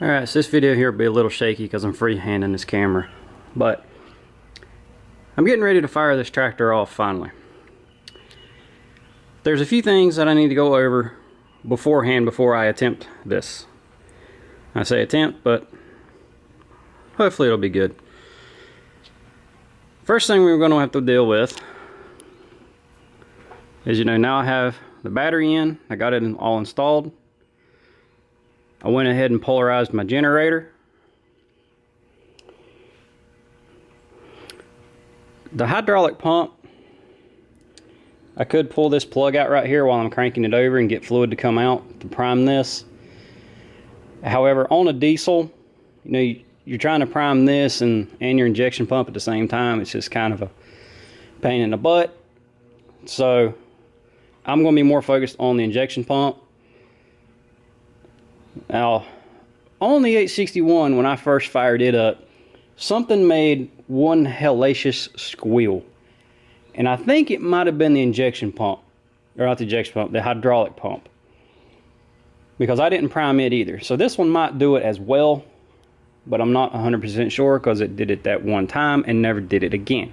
Alright, so this video here will be a little shaky because I'm freehanding this camera, but I'm getting ready to fire this tractor off finally. There's a few things that I need to go over beforehand before I attempt this. I say attempt, but hopefully it'll be good. First thing we're going to have to deal with is, now I have the battery in, I got it all installed. I went ahead and polarized my generator. The hydraulic pump, I could pull this plug out right here while I'm cranking it over and get fluid to come out to prime this. However, on a diesel, you're trying to prime this and your injection pump at the same time. It's just kind of a pain in the butt. So I'm going to be more focused on the injection pump. Now, on the 861, when I first fired it up, something made one hellacious squeal. And I think it might have been the injection pump. Or not the injection pump, the hydraulic pump. Because I didn't prime it either. So this one might do it as well. But I'm not 100% sure because it did it that one time and never did it again.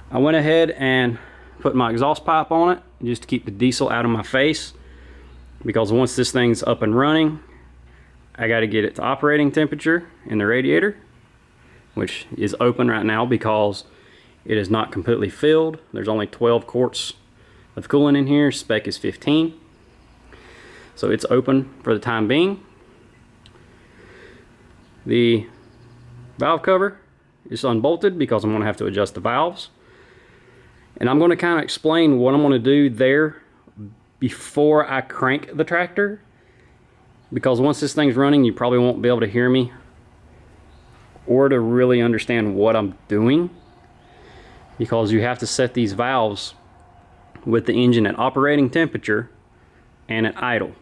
I went ahead and put my exhaust pipe on it just to keep the diesel out of my face. Because once this thing's up and running, I got to get it to operating temperature in the radiator, which is open right now because it is not completely filled. There's only 12 quarts of coolant in here. Spec is 15. So it's open for the time being. The valve cover is unbolted because I'm going to have to adjust the valves. And I'm going to kind of explain what I'm going to do there before I crank the tractor, because once this thing's running you probably won't be able to hear me or to really understand what I'm doing, because you have to set these valves with the engine at operating temperature and at idle.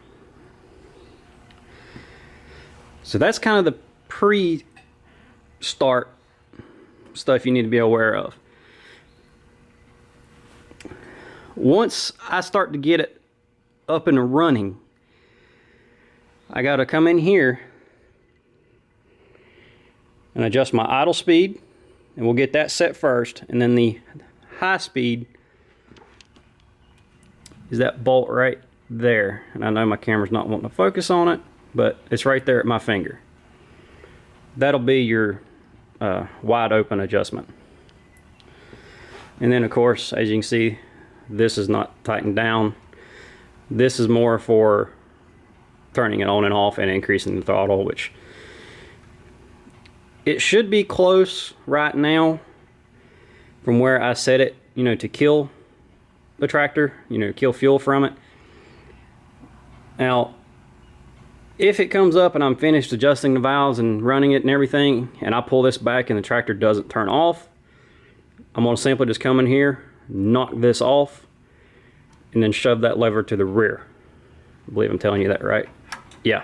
So that's kind of the pre-start stuff you need to be aware of. Once I start to get it up and running, I got to come in here and adjust my idle speed, and we'll get that set first, and then the high speed is that bolt right there. And I know my camera's not wanting to focus on it, but it's right there at my finger. That'll be your wide open adjustment. And then of course, as you can see, this is not tightened down. This is more for turning it on and off and increasing the throttle, which it should be close right now from where I set it, to kill the tractor, kill fuel from it. Now, if it comes up and I'm finished adjusting the valves and running it and everything, and I pull this back and the tractor doesn't turn off, I'm going to simply just come in here, knock this off, and then shove that lever to the rear. I believe I'm telling you that right. Yeah.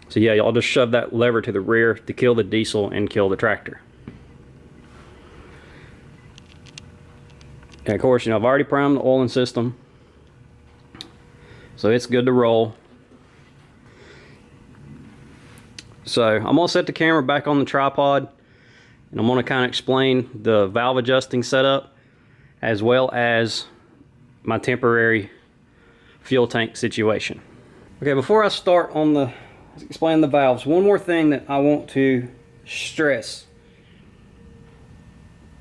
So yeah, I'll just shove that lever to the rear to kill the diesel and kill the tractor. And of course, I've already primed the oiling system, so it's good to roll. So I'm going to set the camera back on the tripod, and I'm going to kind of explain the valve adjusting setup as well as my temporary fuel tank situation. Okay, before I start on explaining the valves, one more thing that I want to stress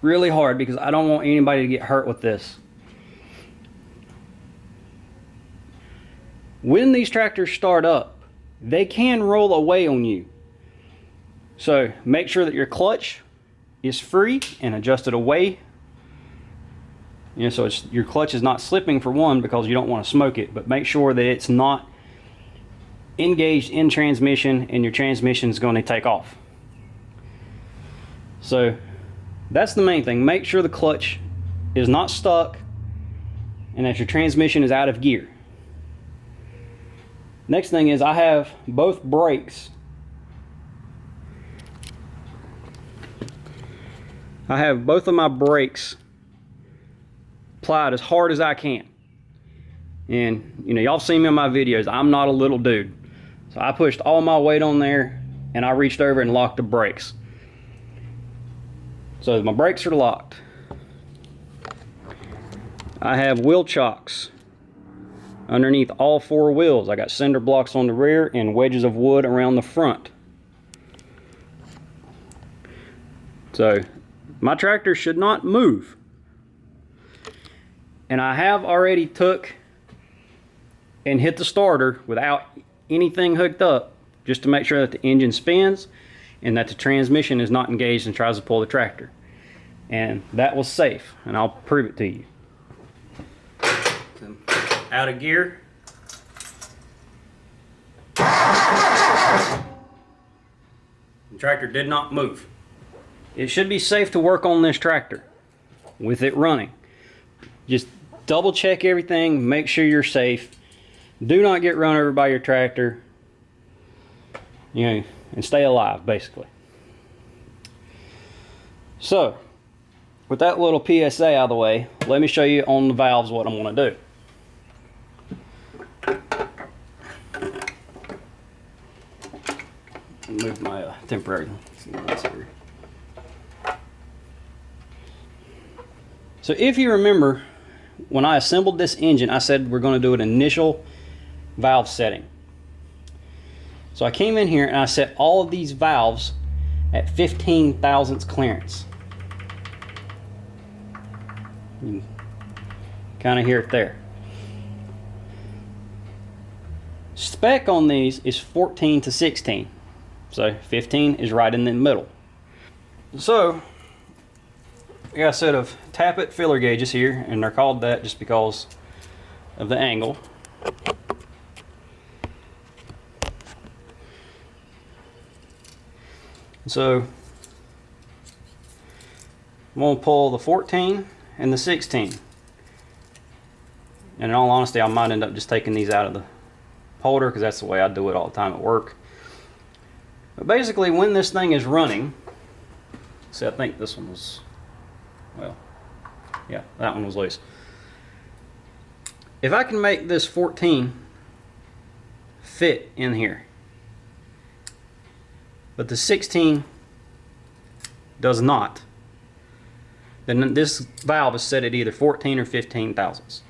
really hard, because I don't want anybody to get hurt with this. When these tractors start up, they can roll away on you. So make sure that your clutch is free and adjusted away. So your clutch is not slipping, for one, because you don't want to smoke it, but make sure that it's not engaged in transmission and your transmission is going to take off. So that's the main thing. Make sure the clutch is not stuck and that your transmission is out of gear. Next thing is, I have both brakes. I have both of my brakes applied as hard as I can. And you know, y'all seen me in my videos, I'm not a little dude. So I pushed all my weight on there and I reached over and locked the brakes. So my brakes are locked. I have wheel chocks underneath all 4 wheels. I got cinder blocks on the rear and wedges of wood around the front. So my tractor should not move. And I have already took and hit the starter without anything hooked up, just to make sure that the engine spins and that the transmission is not engaged and tries to pull the tractor. And that was safe, and I'll prove it to you. Out of gear. The tractor did not move. It should be safe to work on this tractor with it running. Just double check everything, make sure you're safe. Do not get run over by your tractor, you know, and stay alive, basically. So, with that little PSA out of the way, let me show you on the valves what I'm going to do. Move my temporary. So if you remember, when I assembled this engine, I said we're going to do an initial valve setting. So I came in here and I set all of these valves at 15 thousandths clearance. You kind of hear it there. Spec on these is 14 to 16. So 15 is right in the middle. So I got a set of tappet filler gauges here, and they're called that just because of the angle. So I'm going to pull the 14 and the 16. And in all honesty, I might end up just taking these out of the holder because that's the way I do it all the time at work. But basically, when this thing is running, see, I think this one was, well, yeah, that one was loose. If I can make this 14 fit in here, but the 16 does not, then this valve is set at either 14 or 15 thousandths,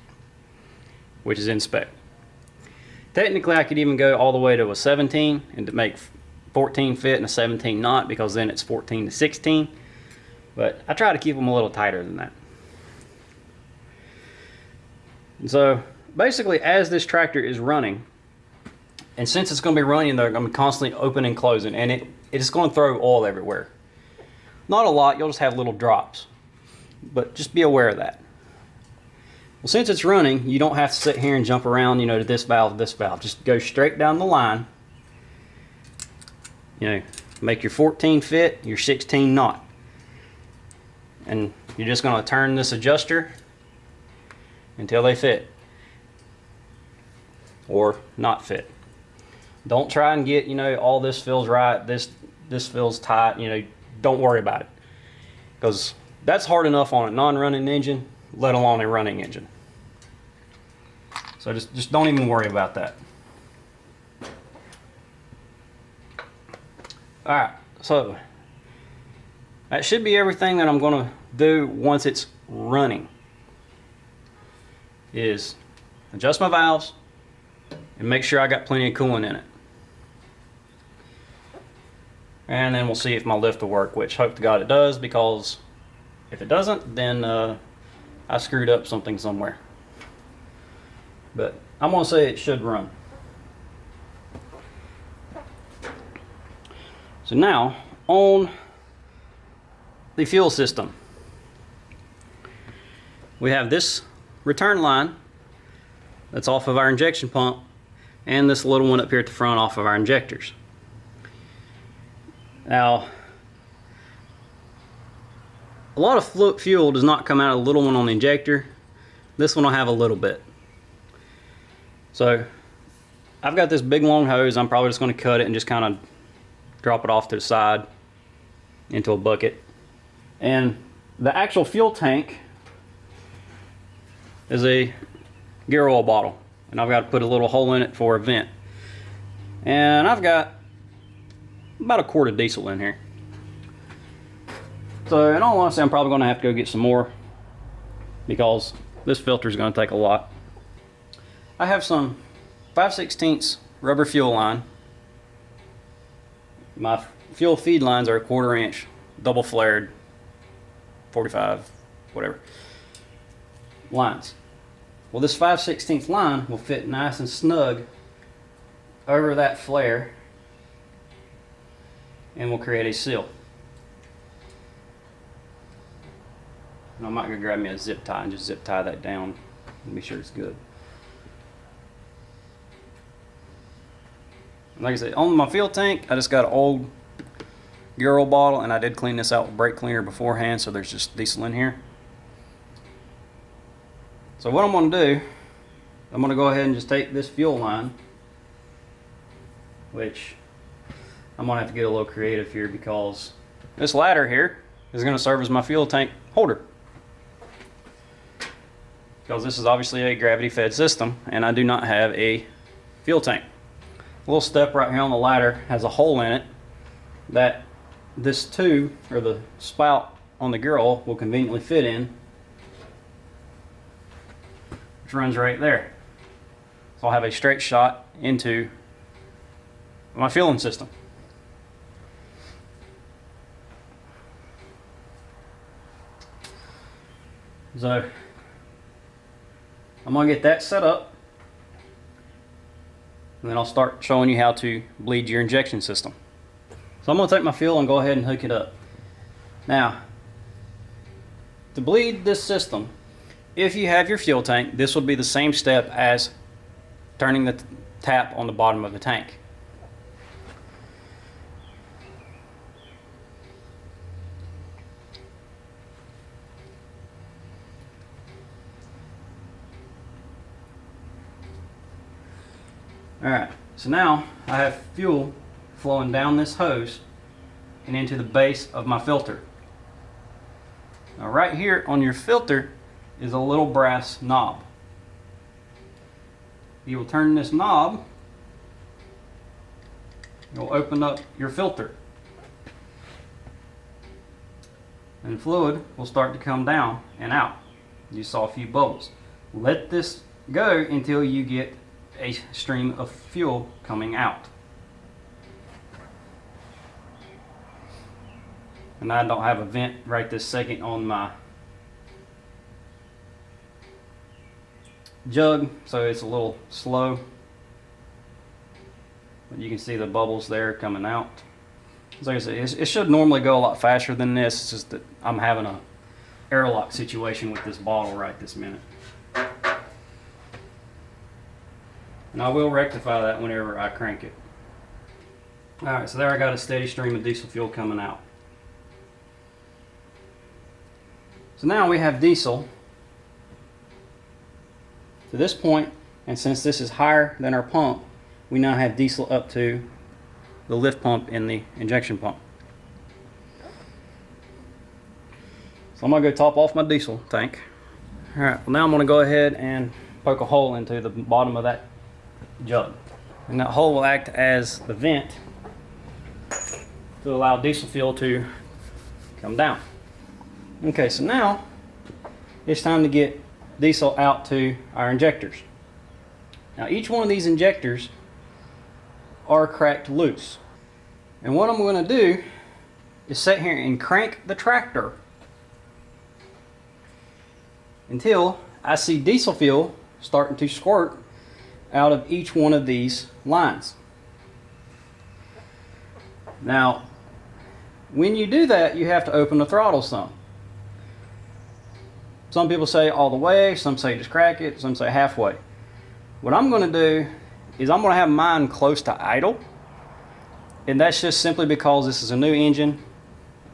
which is in spec. Technically, I could even go all the way to a 17 and to make 14 fit and a 17 not, because then it's 14 to 16. But I try to keep them a little tighter than that. And so basically, as this tractor is running, and since it's going to be running, they're going to be constantly opening and closing, and it's going to throw oil everywhere. Not a lot, you'll just have little drops, but just be aware of that. Well, since it's running, you don't have to sit here and jump around, you know, to this valve, to this valve. Just go straight down the line. You know, make your 14 fit, your 16 not. And you're just going to turn this adjuster until they fit. Or not fit. Don't try and get, you know, all this feels right, this feels tight, you know, don't worry about it. Because that's hard enough on a non-running engine, let alone a running engine. So just don't even worry about that. Alright, so that should be everything that I'm going to do once it's running. Is adjust my valves and make sure I got plenty of coolant in it. And then we'll see if my lift will work, which hope to God it does, because if it doesn't, then I screwed up something somewhere. But I'm going to say it should run. So now, on the fuel system, we have this return line that's off of our injection pump, and this little one up here at the front off of our injectors. Now, a lot of fuel does not come out of the little one on the injector. This one will have a little bit. So I've got this big long hose. I'm probably just going to cut it and just kind of drop it off to the side into a bucket. And the actual fuel tank is a gear oil bottle. and I've got to put a little hole in it for a vent. And I've got about a quart of diesel in here. So in all honesty, I'm probably going to have to go get some more because this filter is going to take a lot. I have some 5/16 rubber fuel line. My fuel feed lines are a 1/4 inch, double flared, 45, whatever, lines. Well, this 5/16 line will fit nice and snug over that flare and will create a seal. And I might go grab me a zip tie and just zip tie that down and be sure it's good. Like I said, on my fuel tank, I just got an old Euro bottle, and I did clean this out with brake cleaner beforehand, so there's just diesel in here. So what I'm going to do, I'm going to go ahead and just take this fuel line, which I'm going to have to get a little creative here because this ladder here is going to serve as my fuel tank holder. Because this is obviously a gravity fed system, and I do not have a fuel tank. A little step right here on the ladder has a hole in it that this tube, or the spout on the gear oil, will conveniently fit in, which runs right there. So I'll have a straight shot into my fueling system. So I'm going to get that set up, and then I'll start showing you how to bleed your injection system. So I'm going to take my fuel and go ahead and hook it up. Now, to bleed this system, if you have your fuel tank, this will be the same step as turning the tap on the bottom of the tank. Alright, so now I have fuel flowing down this hose and into the base of my filter. Now right here on your filter is a little brass knob. You will turn this knob, you'll open up your filter, and fluid will start to come down and out. You saw a few bubbles. Let this go until you get a stream of fuel coming out. And I don't have a vent right this second on my jug, so it's a little slow, but you can see the bubbles there coming out. So like I said, it should normally go a lot faster than this. It's just that I'm having a airlock situation with this bottle right this minute. And I will rectify that whenever I crank it. Alright, so there I got a steady stream of diesel fuel coming out. So now we have diesel to this point, and since this is higher than our pump, we now have diesel up to the lift pump in the injection pump. So I'm going to go top off my diesel tank. Alright, well now I'm going to go ahead and poke a hole into the bottom of that jug. And that hole will act as the vent to allow diesel fuel to come down. Okay, so now it's time to get diesel out to our injectors. Now each one of these injectors are cracked loose. And what I'm going to do is sit here and crank the tractor until I see diesel fuel starting to squirt out of each one of these lines. Now, when you do that, you have to open the throttle some. Some people say all the way, some say just crack it, some say halfway. What I'm going to do is I'm going to have mine close to idle, and that's just simply because this is a new engine.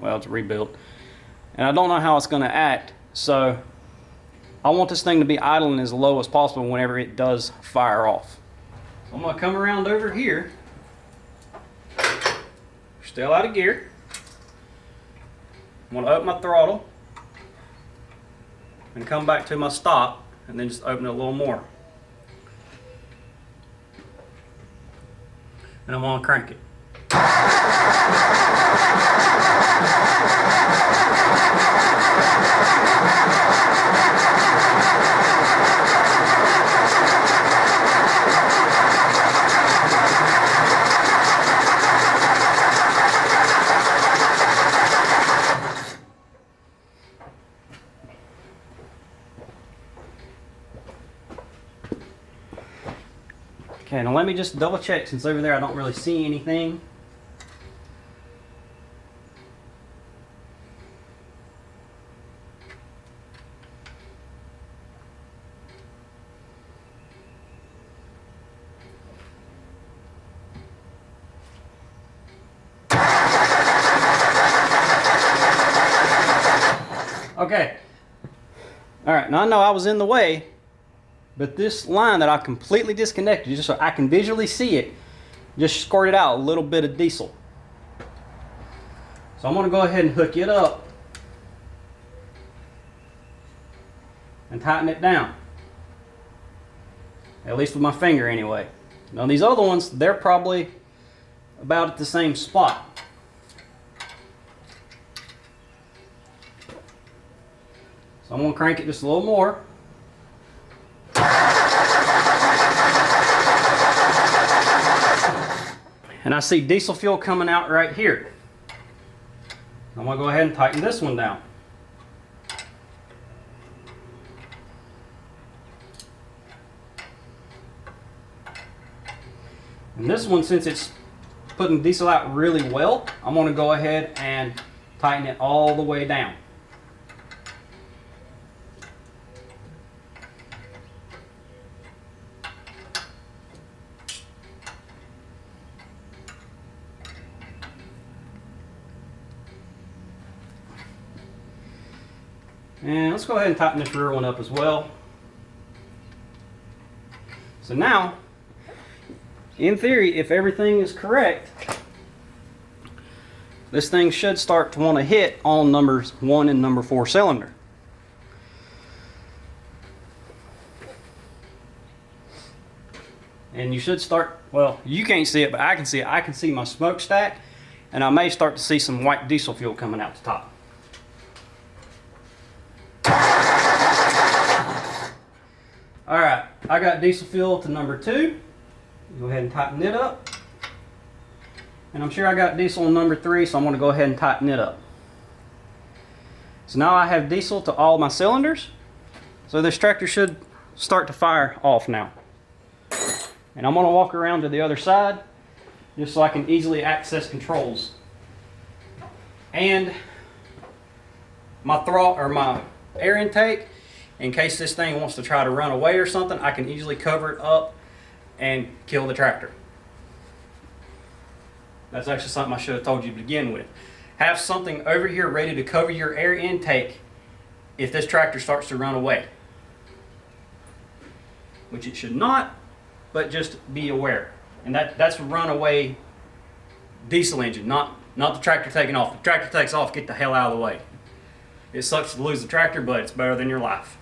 Well, it's a rebuild, and I don't know how it's going to act, so I want this thing to be idling as low as possible whenever it does fire off. So I'm going to come around over here, still out of gear. I'm going to open my throttle and come back to my stop, and then just open it a little more. and I'm gonna crank it. Okay, now let me just double check, since over there I don't really see anything. Okay. All right, now I know I was in the way, but this line that I completely disconnected, just so I can visually see it, just squirted out a little bit of diesel. So I'm going to go ahead and hook it up and tighten it down. At least with my finger anyway. Now these other ones, they're probably about at the same spot. So I'm going to crank it just a little more. And I see diesel fuel coming out right here. I'm going to go ahead and tighten this one down. And this one, since it's putting diesel out really well, I'm going to go ahead and tighten it all the way down. And let's go ahead and tighten this rear one up as well. So now, in theory, if everything is correct, this thing should start to want to hit on numbers 1 and number 4 cylinder. And you should start, well, you can't see it, but I can see it. I can see my smokestack, and I may start to see some white diesel fuel coming out the top. Alright, I got diesel fuel to number 2. Go ahead and tighten it up. And I'm sure I got diesel on number 3, so I'm going to go ahead and tighten it up. So now I have diesel to all my cylinders. So this tractor should start to fire off now. And I'm going to walk around to the other side just so I can easily access controls. And my throttle, or my air intake, in case this thing wants to try to run away or something, I can easily cover it up and kill the tractor. That's actually something I should have told you to begin with. Have something over here ready to cover your air intake if this tractor starts to run away. Which it should not, but just be aware. And that's a runaway diesel engine, not the tractor taking off. If the tractor takes off, get the hell out of the way. It sucks to lose the tractor, but it's better than your life.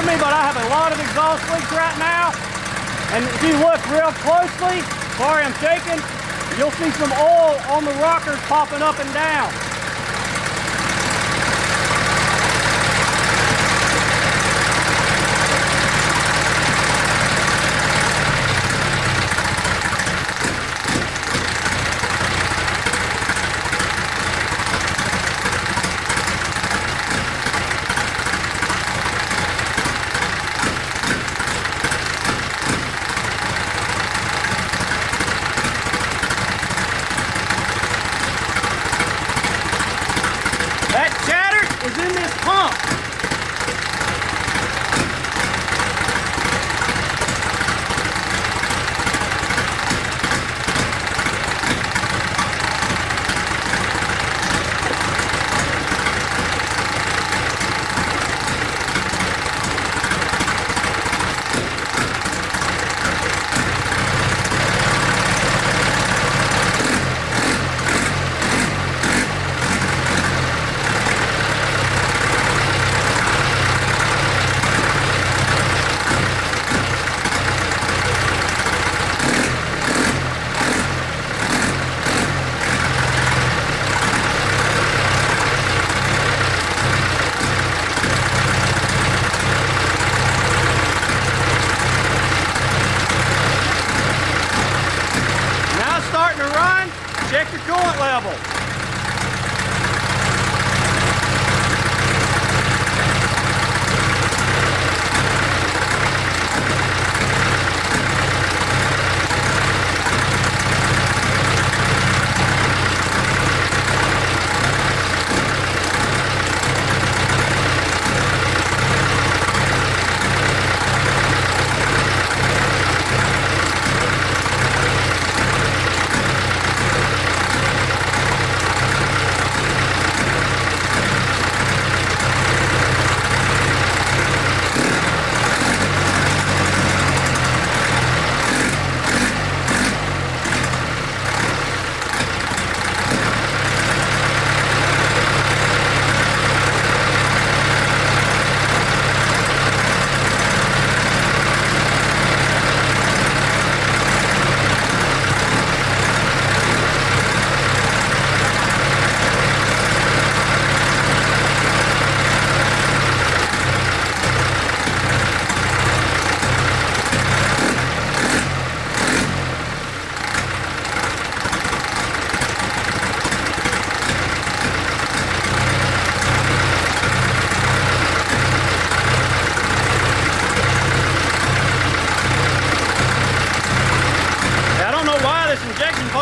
me, but I have a lot of exhaust leaks right now. And if you look real closely, sorry I'm shaking, you'll see some oil on the rockers popping up and down. Check your coolant level.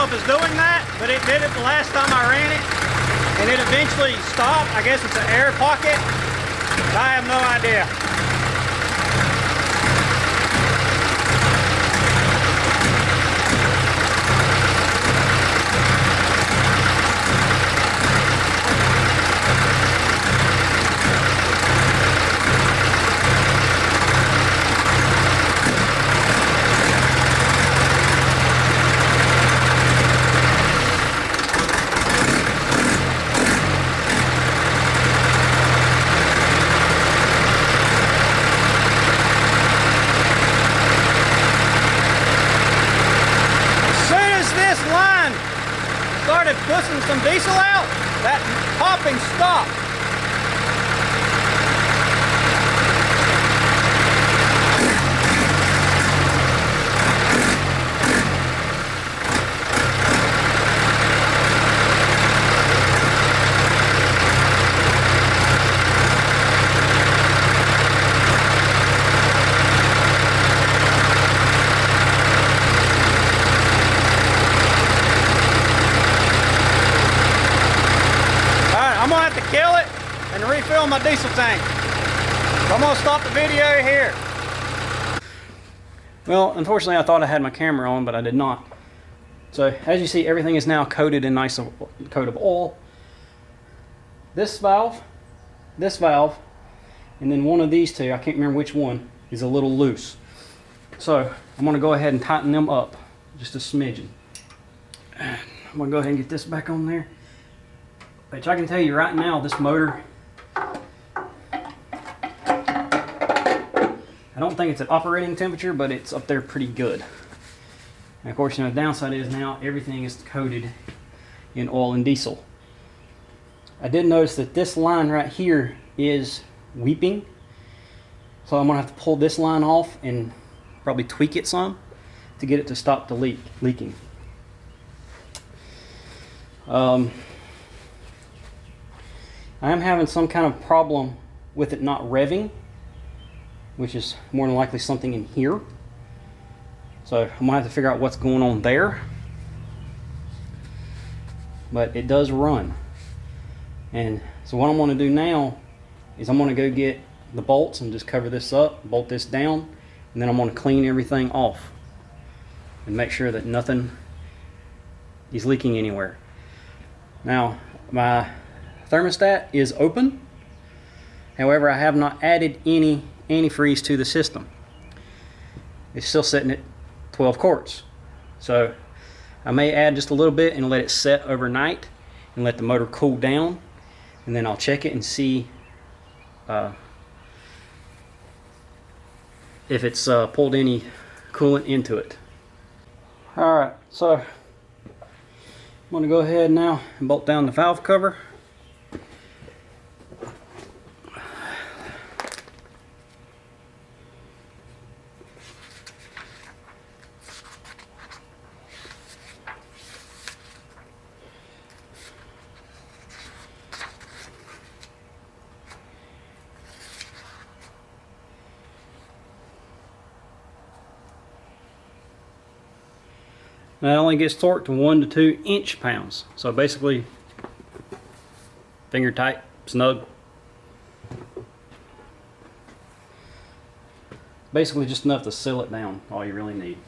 Is doing that, but it did it the last time I ran it, and it eventually stopped. I guess it's an air pocket. I have no idea. Started pushing some diesel out, that popping stopped. Kill it and refill my diesel tank. So I'm gonna stop the video here. Well, unfortunately I thought I had my camera on, but I did not. So as you see, everything is now coated in nice coat of oil. This valve, and then one of these two, I can't remember which one, is a little loose. So I'm gonna go ahead and tighten them up just a smidgen. I'm gonna go ahead and get this back on there. Which I can tell you right now, this motor I don't think it's at operating temperature, but it's up there pretty good. And of course, you know, the downside is now everything is coated in oil and diesel. I did notice that this line right here is weeping, so I'm gonna have to pull this line off and probably tweak it some to get it to stop the leaking. I am having some kind of problem with it not revving, which is more than likely something in here. So I'm gonna have to figure out what's going on there. But it does run. And so what I'm gonna do now is I'm gonna go get the bolts and just cover this up, bolt this down, and then I'm gonna clean everything off and make sure that nothing is leaking anywhere. Now, my thermostat is open. However, I have not added any antifreeze to the system. It's still sitting at 12 quarts. So I may add just a little bit and let it set overnight and let the motor cool down, and then I'll check it and see if it's pulled any coolant into it. Alright, so I'm going to go ahead now and bolt down the valve cover. Now it only gets torqued to 1 to 2 inch-pounds. So basically, finger tight, snug. Basically just enough to seal it down, all you really need.